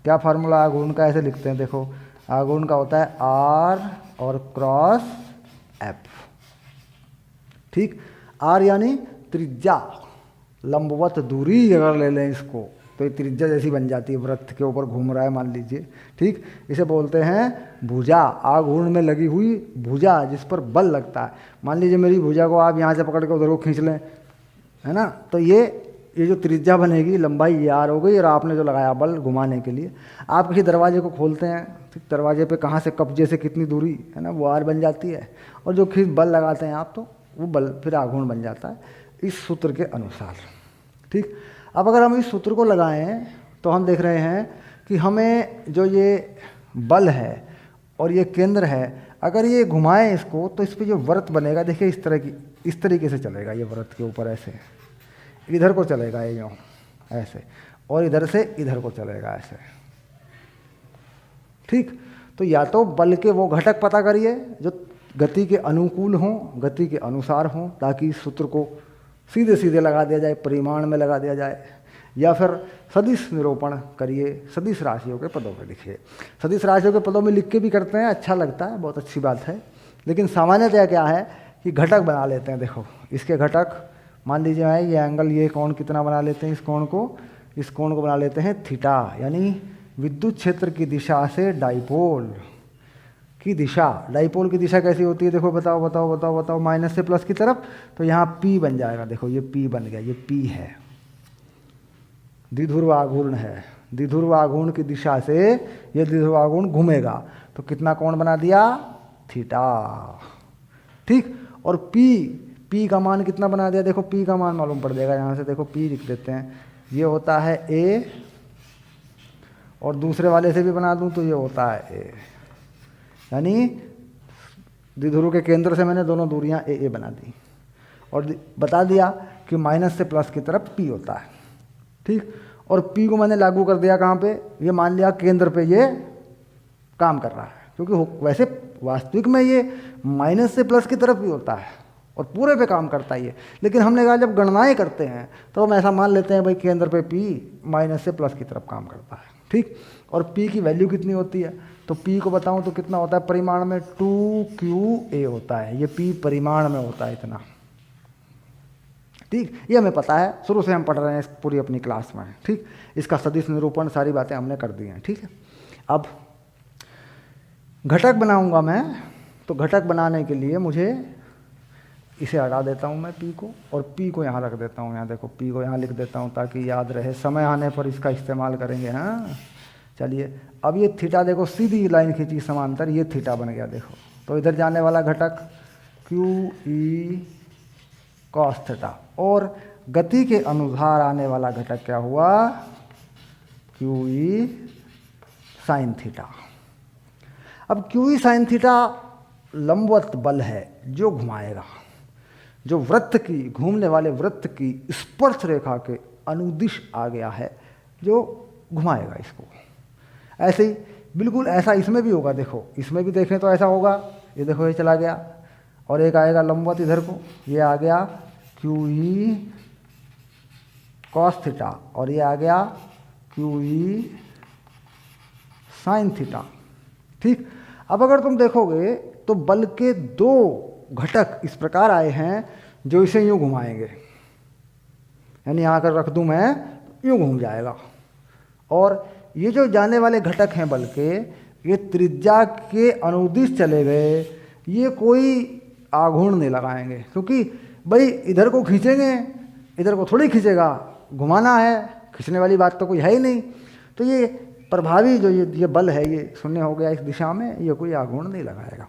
क्या फार्मूला आघूर्ण का, ऐसे लिखते हैं, देखो आघूर्ण का होता है R और क्रॉस F। ठीक, R यानी त्रिज्या, लंबवत दूरी अगर ले लें इसको तो ये त्रिज्या जैसी बन जाती है, वृत्त के ऊपर घूम रहा है मान लीजिए। ठीक, इसे बोलते हैं भुजा, आघूर्ण में लगी हुई भुजा जिस पर बल लगता है। मान लीजिए मेरी भुजा को आप यहाँ से पकड़ के उधर को खींच लें, है ना, तो ये जो त्रिज्या बनेगी, लंबाई ये R हो गई, और आपने जो लगाया बल घुमाने के लिए। आप किसी दरवाजे को खोलते हैं, ठीक, दरवाजे पे कहाँ से, कब्जे से कितनी दूरी है ना, वो R बन जाती है, और जो खींच बल लगाते हैं आप तो वो बल फिर आघूर्ण बन जाता है इस सूत्र के अनुसार। ठीक, अब अगर हम इस सूत्र को लगाएं तो हम देख रहे हैं कि हमें जो ये बल है और ये केंद्र है, अगर ये घुमाएं इसको तो इस पर जो वृत्त बनेगा, देखिए इस तरीके से चलेगा ये वृत्त के ऊपर, ऐसे इधर को चलेगा ये यूँ ऐसे, और इधर से इधर को चलेगा ऐसे। ठीक, तो या तो बल के वो घटक पता करिए जो गति के अनुकूल हों, गति के अनुसार हों, ताकि इस सूत्र को सीधे सीधे लगा दिया जाए, परिमाण में लगा दिया जाए, या फिर सदिश निरूपण करिए, सदिश राशियों के पदों में लिखिए। सदिश राशियों के पदों में लिख के भी करते हैं, अच्छा लगता है, बहुत अच्छी बात है। लेकिन सामान्यतः क्या है कि घटक बना लेते हैं। देखो इसके घटक, मान लीजिए मैं ये एंगल, ये कोण कितना बना लेते हैं, इस कोण को बना लेते हैं थीटा, यानी विद्युत क्षेत्र की दिशा से डाइपोल की दिशा। डाइपोल की दिशा कैसी होती है, देखो बताओ, माइनस से प्लस की तरफ, तो यहाँ P बन जाएगा। देखो ये P बन गया, ये P है, द्विध्रुव आघूर्ण है। द्विध्रुव आघूर्ण की दिशा से ये द्विध्रुव आघूर्ण घूमेगा, तो कितना कोण बना दिया, थीटा। ठीक, और P का मान कितना बना दिया, देखो P का मान मालूम पड़ जाएगा, यहाँ से देखो P लिख देते हैं, ये होता है A, और दूसरे वाले से भी बना दूं तो ये होता है A, यानी द्विध्रुव के केंद्र से मैंने दोनों दूरियां A बना दी, और बता दिया कि माइनस से प्लस की तरफ पी होता है, ठीक। और पी को मैंने लागू कर दिया कहाँ पे, ये मान लिया केंद्र पे ये काम कर रहा है, क्योंकि वैसे वास्तविक में ये माइनस से प्लस की तरफ भी होता है और पूरे पे काम करता है ये, लेकिन हमने कहा जब गणनाएं करते हैं तो हम ऐसा मान लेते हैं भाई केंद्र पे पी माइनस से प्लस की तरफ काम करता है, ठीक। और पी की वैल्यू कितनी होती है, तो पी को बताऊं तो कितना होता है परिमाण में, 2QA होता है, ये पी परिमाण में होता है इतना, ठीक। ये हमें पता है, शुरू से हम पढ़ रहे हैं इस पूरी अपनी क्लास में, ठीक। इसका सदिश निरूपण सारी बातें हमने कर दी हैं, ठीक है। अब घटक बनाऊंगा मैं, तो घटक बनाने के लिए मुझे इसे हटा देता हूँ मैं पी को, और पी को यहाँ रख देता हूँ, यहाँ देखो पी को यहाँ लिख देता हूँ ताकि याद रहे, समय आने पर इसका इस्तेमाल करेंगे। हाँ चलिए, अब ये थीटा देखो, सीधी लाइन खींची समांतर, ये थीटा बन गया देखो, तो इधर जाने वाला घटक QE कॉस थीटा, और गति के अनुसार आने वाला घटक क्या हुआ, QE साइन थीटा। अब QE साइन थीटा लंबवत बल है जो घुमाएगा, जो वृत्त की, घूमने वाले वृत्त की स्पर्श रेखा के अनुदिश आ गया है, जो घुमाएगा इसको। ऐसे ही बिल्कुल ऐसा इसमें भी होगा, देखो इसमें भी देखें तो ऐसा होगा, ये देखो ये चला गया, और एक आएगा लंबवत इधर को, ये आ गया QE कॉस थीटा, और ये आ गया QE साइन थीटा, ठीक। अब अगर तुम देखोगे तो बल के दो घटक इस प्रकार आए हैं जो इसे यूं घुमाएंगे, यानी यहाँ कर रख दूं मैं, यूं घूम जाएगा। और ये जो जाने वाले घटक हैं बल के, ये त्रिज्या के अनुदिश चले गए, ये कोई आघूर्ण नहीं लगाएंगे, क्योंकि भाई इधर को खींचेंगे, इधर को थोड़ी खींचेगा, घुमाना है, खींचने वाली बात तो कोई है ही नहीं। तो ये प्रभावी जो ये बल है, ये शून्य हो गया इस दिशा में, ये कोई आघूर्ण नहीं लगाएगा।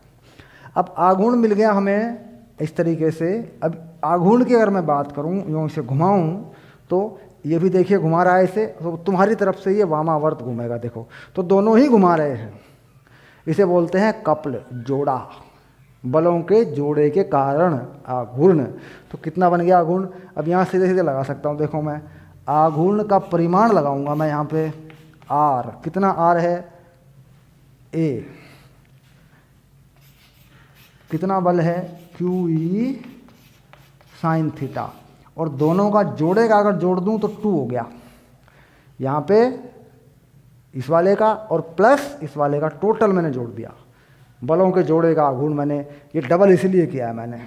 अब आघूर्ण मिल गया हमें इस तरीके से। अब आघूर्ण की अगर मैं बात करूं, यूँ इसे घुमाऊं, तो ये भी देखिए घुमा रहा है इसे, तो तुम्हारी तरफ से ये वामावर्त घूमेगा, देखो तो दोनों ही घुमा रहे हैं। इसे बोलते हैं कपल, जोड़ा, बलों के जोड़े के कारण आघूर्ण। तो कितना बन गया आघूर्ण, अब यहाँ सीधे सीधे लगा सकता हूँ, देखो मैं आघूर्ण का परिमाण लगाऊंगा मैं यहाँ पे, R, कितना R है, A, कितना बल है, QE साइन थीटा, और दोनों का जोड़े का अगर जोड़ दूं तो 2 हो गया, यहाँ पे इस वाले का और प्लस इस वाले का, टोटल मैंने जोड़ दिया, बलों के जोड़े का आघूर्ण मैंने, ये डबल इसलिए किया है मैंने,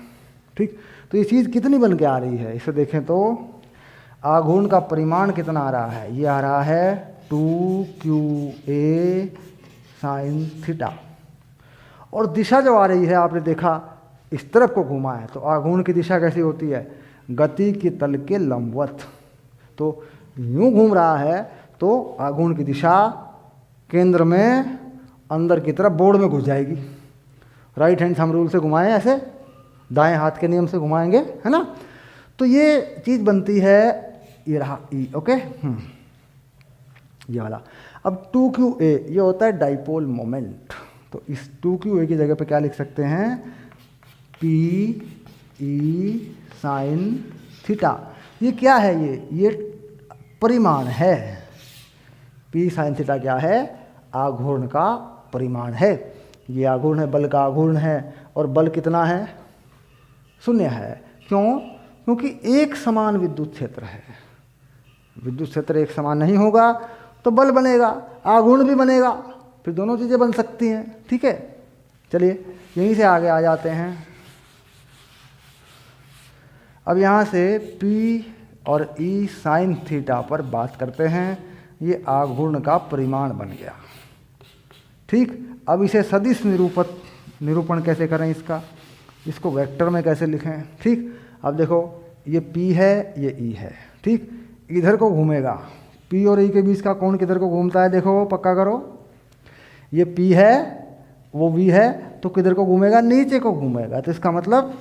ठीक। तो ये चीज़ कितनी बन के आ रही है, इसे देखें तो आघूर्ण का परिमाण कितना आ रहा है, ये आ रहा है 2QA साइन थीटा, और दिशा जो आ रही है आपने देखा इस तरफ को घुमा है, तो आघूर्ण की दिशा कैसी होती है, गति के तल के लंबवत। तो यूं घूम रहा है तो आघूर्ण की दिशा केंद्र में अंदर की तरफ बोर्ड में घुस जाएगी। राइट हैंड थंब रूल से घुमाएं, ऐसे दाएं हाथ के नियम से घुमाएंगे, है ना। तो ये चीज़ बनती है, ये रहा E, ओके, ये वाला। अब 2QA ये होता है डाइपोल मोमेंट, तो इस 2QA की जगह पे क्या लिख सकते हैं, PE साइन थीटा। ये क्या है, ये परिमाण है, P साइन थीटा क्या है, आघूर्ण का परिमाण है। ये आघूर्ण है, बल का आघूर्ण है, और बल कितना है, 0 है। क्यों, क्योंकि एक समान विद्युत क्षेत्र है, विद्युत क्षेत्र एक समान नहीं होगा तो बल बनेगा, आघूर्ण भी बनेगा, फिर दोनों चीज़ें बन सकती हैं, ठीक है। चलिए यहीं से आगे आ जाते हैं। अब यहाँ से P और E साइन थीटा पर बात करते हैं। ये आघूर्ण का परिमाण बन गया, ठीक। अब इसे सदिश निरूपण कैसे करें इसका, इसको वेक्टर में कैसे लिखें, ठीक। अब देखो ये P है, ये E है, ठीक। इधर को घूमेगा, P और E के बीच का कोण किधर को घूमता है, देखो पक्का करो, ये P है, वो V है, तो किधर को घूमेगा, नीचे को घूमेगा। तो इसका मतलब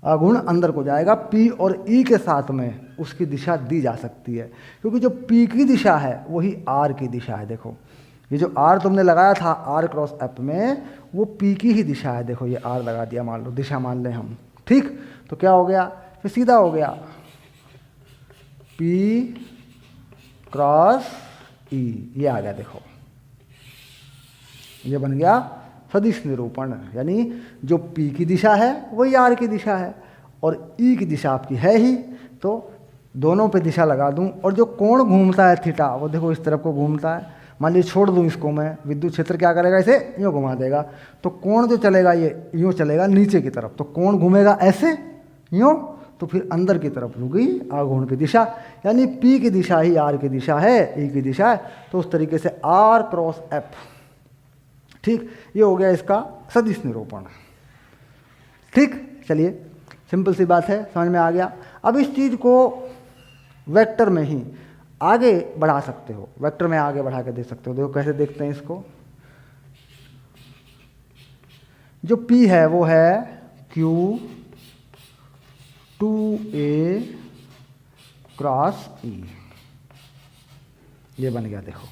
आघूर्ण अंदर को जाएगा, P और E के साथ में उसकी दिशा दी जा सकती है, क्योंकि जो P की दिशा है वही R की दिशा है। देखो ये जो R तुमने लगाया था R क्रॉस F में, वो P की ही दिशा है। देखो ये R लगा दिया, मान लो दिशा मान लें हम, ठीक। तो क्या हो गया, फिर सीधा हो गया P क्रॉस E, ये आ गया देखो, ये बन गया सदिश निरूपण। यानी जो P की दिशा है वही R की दिशा है और E की दिशा आपकी है ही, तो दोनों पे दिशा लगा दूं। और जो कोण घूमता है थीटा, वो देखो इस तरफ को घूमता है। मान लीजिए छोड़ दूं इसको मैं, विद्युत क्षेत्र क्या करेगा, इसे यूँ घुमा देगा, तो कोण जो चलेगा ये यूँ चलेगा नीचे की तरफ, तो कोण घूमेगा ऐसे यूँ, तो फिर अंदर की तरफ रुकी आघूर्ण की दिशा। यानी P की दिशा ही R की दिशा है, E की दिशा है, तो उस तरीके से R क्रॉस F। ठीक, ये हो गया इसका सदिश निरूपण। ठीक, चलिए सिंपल सी बात है, समझ में आ गया। अब इस चीज़ को वेक्टर में ही आगे बढ़ा सकते हो, वेक्टर में आगे बढ़ा के देख सकते हो। देखो कैसे देखते हैं इसको। जो P है वो है Q 2a क्रॉस E, ये बन गया। देखो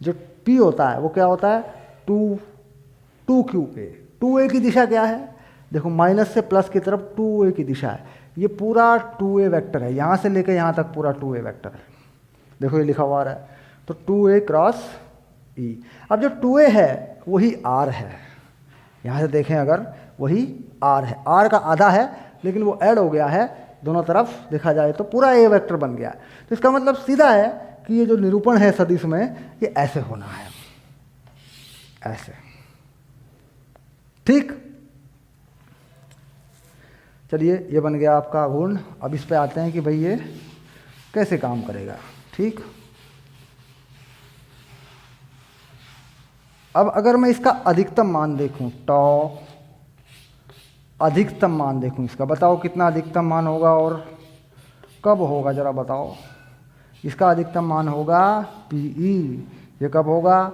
जो P होता है वो क्या होता है 2QA। 2a की दिशा क्या है, देखो माइनस से प्लस की तरफ 2a की दिशा है, ये पूरा 2a वेक्टर है, यहाँ से लेकर यहाँ तक पूरा 2a वेक्टर है। देखो ये लिखा हुआ है, तो 2a क्रॉस E। अब जो 2a है वही R है, यहाँ से देखें अगर वही R है, R का आधा है लेकिन वो ऐड हो गया है दोनों तरफ, देखा जाए तो पूरा A वेक्टर बन गया। तो इसका मतलब सीधा है कि ये जो निरूपण है सदिश में ये ऐसे होना है, ऐसे। ठीक, चलिए ये बन गया आपका आघूर्ण। अब इस पे आते हैं कि भाई ये कैसे काम करेगा। ठीक, अब अगर मैं इसका अधिकतम मान देखूं, टॉ अधिकतम मान देखूं इसका, बताओ कितना अधिकतम मान होगा और कब होगा, जरा बताओ। इसका अधिकतम मान होगा PE, ये कब होगा,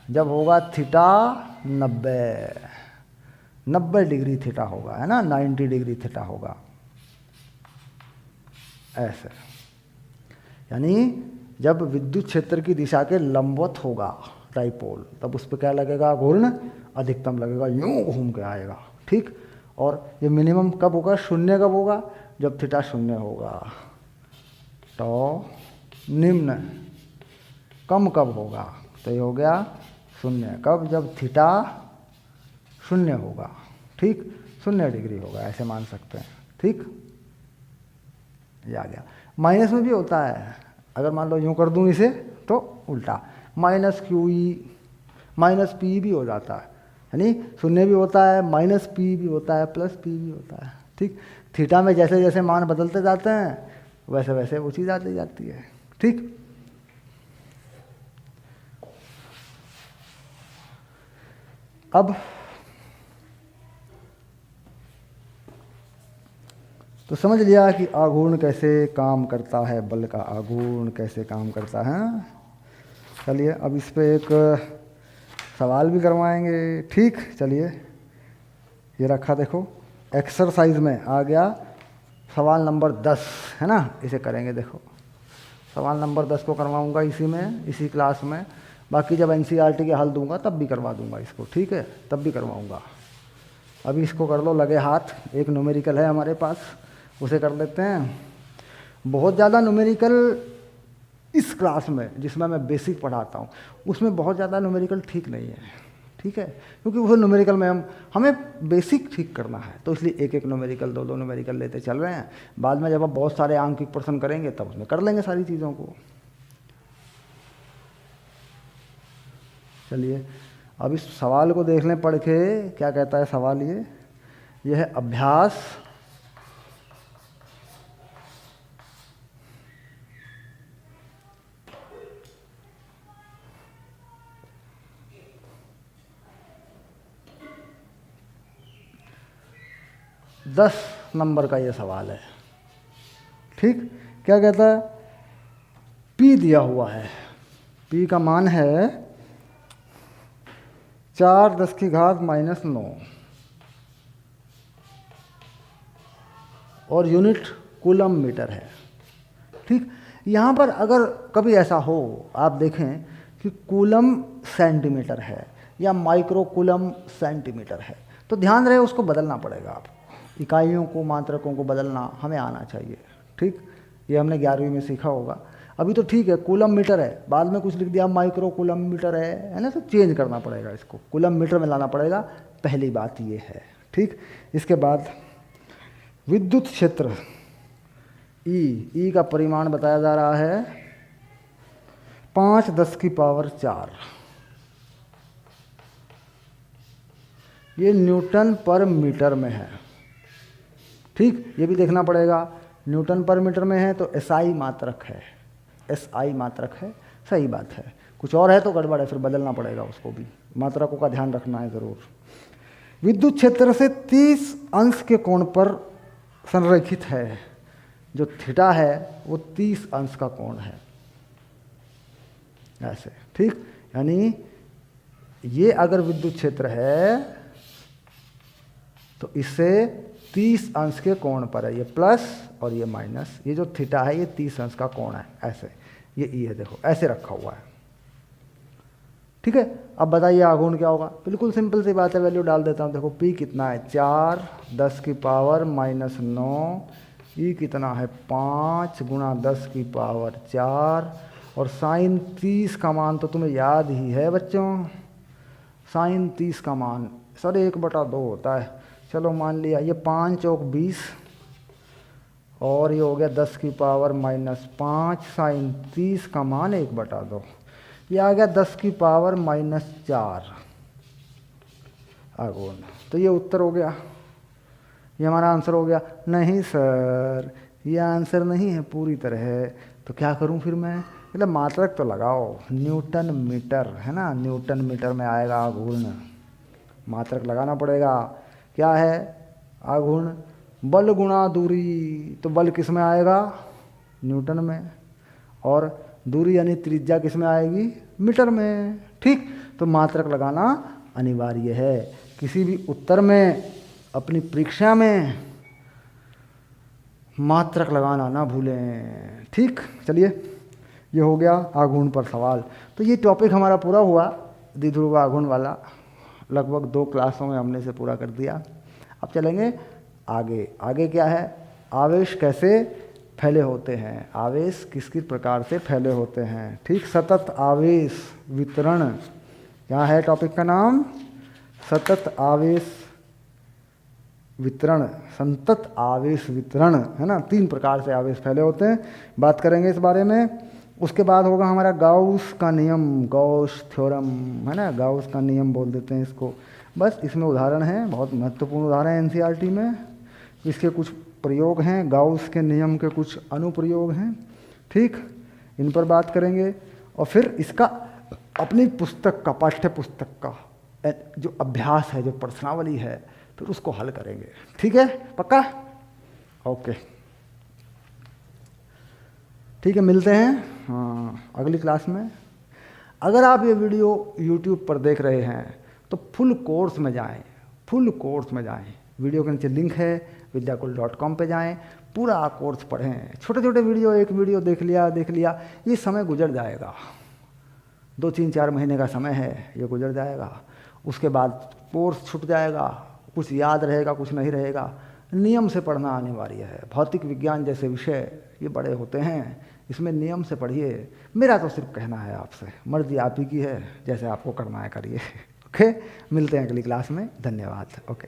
जब होगा थीटा 90 डिग्री थीटा होगा, है ना, 90 डिग्री थीटा होगा, ऐसे। यानी जब विद्युत क्षेत्र की दिशा के लंबवत होगा डाइपोल, तब उस पर क्या लगेगा, घूर्ण अधिकतम लगेगा, यूं घूम के आएगा। ठीक, और ये मिनिमम कब होगा, शून्य कब होगा, जब थीटा शून्य होगा। तो निम्न कम कब होगा, तो ये हो गया शून्य, कब, जब थीटा शून्य होगा। ठीक, 0 डिग्री होगा, ऐसे मान सकते हैं। ठीक, ये आ गया। माइनस में भी होता है, अगर मान लो यूँ कर दूँ इसे तो उल्टा -QE -P भी हो जाता है, यानी 0 भी होता है, -P भी होता है, +P भी होता है। ठीक, थीटा में जैसे जैसे मान बदलते जाते हैं वैसे वैसे वो चीज़ आती जाती है। ठीक, अब तो समझ लिया कि आघूर्ण कैसे काम करता है, बल का आघूर्ण कैसे काम करता है। चलिए अब इस पे एक सवाल भी करवाएंगे। ठीक, चलिए ये रखा, देखो एक्सरसाइज में आ गया सवाल नंबर 10, है ना, इसे करेंगे। देखो सवाल नंबर 10 को करवाऊंगा इसी क्लास में, बाकी जब NCERT के हल दूंगा तब भी करवा दूंगा इसको। ठीक है, तब भी करवाऊंगा। अभी इसको कर लो लगे हाथ, एक न्यूमेरिकल है हमारे पास, उसे कर लेते हैं। बहुत ज़्यादा न्यूमेरिकल इस क्लास में जिसमें मैं बेसिक पढ़ाता हूँ उसमें बहुत ज़्यादा न्यूमेरिकल ठीक नहीं है। ठीक है, क्योंकि उस न्यूमेरिकल में हमें बेसिक ठीक करना है, तो इसलिए एक एक न्यूमेरिकल 2-2 न्यूमेरिकल लेते चल रहे हैं। बाद में जब आप बहुत सारे आंकिक प्रश्न करेंगे तब उसमें कर लेंगे सारी चीज़ों को। चलिए अब इस सवाल को देख लें पढ़ के, क्या कहता है सवाल। ये है अभ्यास 10 नंबर का ये सवाल है। ठीक, क्या कहता है, P दिया हुआ है, P का मान है 4×10⁻⁹ और यूनिट कूलम मीटर है। ठीक, यहाँ पर अगर कभी ऐसा हो आप देखें कि कूलम सेंटीमीटर है या माइक्रो कूलम सेंटीमीटर है, तो ध्यान रहे उसको बदलना पड़ेगा आपको। इकाइयों को, मात्रकों को बदलना हमें आना चाहिए। ठीक, ये हमने 11वीं में सीखा होगा। अभी तो ठीक है, कूलम मीटर है, बाद में कुछ लिख दिया माइक्रो कूलम मीटर है ना, तो चेंज करना पड़ेगा, इसको कूलम मीटर में लाना पड़ेगा। पहली बात ये है। ठीक, इसके बाद विद्युत क्षेत्र ई का परिमाण बताया जा रहा है 5×10⁴। ये न्यूटन पर मीटर में है। ठीक, ये भी देखना पड़ेगा, न्यूटन पर मीटर में है तो एसआई मात्रक है, एसआई मात्रक है, सही बात है। कुछ और है तो गड़बड़ है, फिर बदलना पड़ेगा उसको भी, मात्रकों का ध्यान रखना है ज़रूर। विद्युत क्षेत्र से 30 अंश के कोण पर संरेखित है, जो थीटा है वो 30 अंश का कोण है, ऐसे। ठीक, यानी ये अगर विद्युत क्षेत्र है तो इससे 30 अंश के कोण पर है, ये प्लस और ये माइनस, ये जो थीटा है ये 30 अंश का कोण है, ऐसे। ये ई है, देखो ऐसे रखा हुआ है। ठीक है, अब बताइए आघूर्ण क्या होगा। बिल्कुल सिंपल सी बात है, वैल्यू डाल देता हूँ। देखो पी कितना है 4×10⁻⁹, ई कितना है 5×10⁴, और साइन 30 का मान तो तुम्हें याद ही है बच्चों, साइन 30 का मान सर 1/2 होता है। चलो मान लिया ये 5 चौक 20 और ये हो गया 10⁻⁻5, साइन 30 का मान 1/2, ये आ गया 10⁻⁻4 आघूर्ण। तो ये उत्तर हो गया, ये हमारा आंसर हो गया। नहीं सर, ये आंसर नहीं है पूरी तरह, तो क्या करूं फिर मैं, मतलब मात्रक तो लगाओ, न्यूटन मीटर है ना, न्यूटन मीटर में आएगा आघूर्ण, मात्रक लगाना पड़ेगा। क्या है आघूर्ण, बल गुणा दूरी, तो बल किस में आएगा, न्यूटन में, और दूरी यानी त्रिज्या किस में आएगी, मीटर में। ठीक, तो मात्रक लगाना अनिवार्य है। किसी भी उत्तर में, अपनी परीक्षा में मात्रक लगाना ना भूलें। ठीक, चलिए ये हो गया आघूर्ण पर सवाल। तो ये टॉपिक हमारा पूरा हुआ, द्विध्रुव आघूर्ण वाला, लगभग 2 क्लासों में हमने इसे पूरा कर दिया। अब चलेंगे आगे। आगे क्या है, आवेश कैसे फैले होते हैं, आवेश किस किस प्रकार से फैले होते हैं। ठीक, सतत आवेश वितरण, क्या है टॉपिक का नाम, सतत आवेश वितरण, संतत आवेश वितरण, है ना। 3 प्रकार से आवेश फैले होते हैं, बात करेंगे इस बारे में। उसके बाद होगा हमारा गाउस का नियम, गाउस थ्योरम, है ना, गाउस का नियम बोल देते हैं इसको। बस इसमें उदाहरण हैं, बहुत महत्वपूर्ण उदाहरण है एनसीईआरटी में, इसके कुछ प्रयोग हैं, गाउस के नियम के कुछ अनुप्रयोग हैं। ठीक, इन पर बात करेंगे, और फिर इसका अपनी पुस्तक का, पाठ्य पुस्तक का जो अभ्यास है, जो प्रश्नावली है, फिर उसको हल करेंगे। ठीक है, पक्का, ओके, ठीक है, मिलते हैं हाँ अगली क्लास में। अगर आप ये वीडियो यूट्यूब पर देख रहे हैं तो फुल कोर्स में जाएं, फुल कोर्स में जाएं, वीडियो के नीचे लिंक है, vidyakul.com पे जाएं, पूरा कोर्स पढ़ें। छोटे छोटे वीडियो, एक वीडियो देख लिया, ये समय गुजर जाएगा, 2-3-4 महीने का समय है, ये गुजर जाएगा। उसके बाद कोर्स छूट जाएगा, कुछ याद रहेगा, कुछ नहीं रहेगा। नियम से पढ़ना अनिवार्य है। भौतिक विज्ञान जैसे विषय ये बड़े होते हैं, इसमें नियम से पढ़िए। मेरा तो सिर्फ कहना है आपसे, मर्जी आप ही की है, जैसे आपको करना है करिए। ओके, मिलते हैं अगली क्लास में, धन्यवाद। ओके।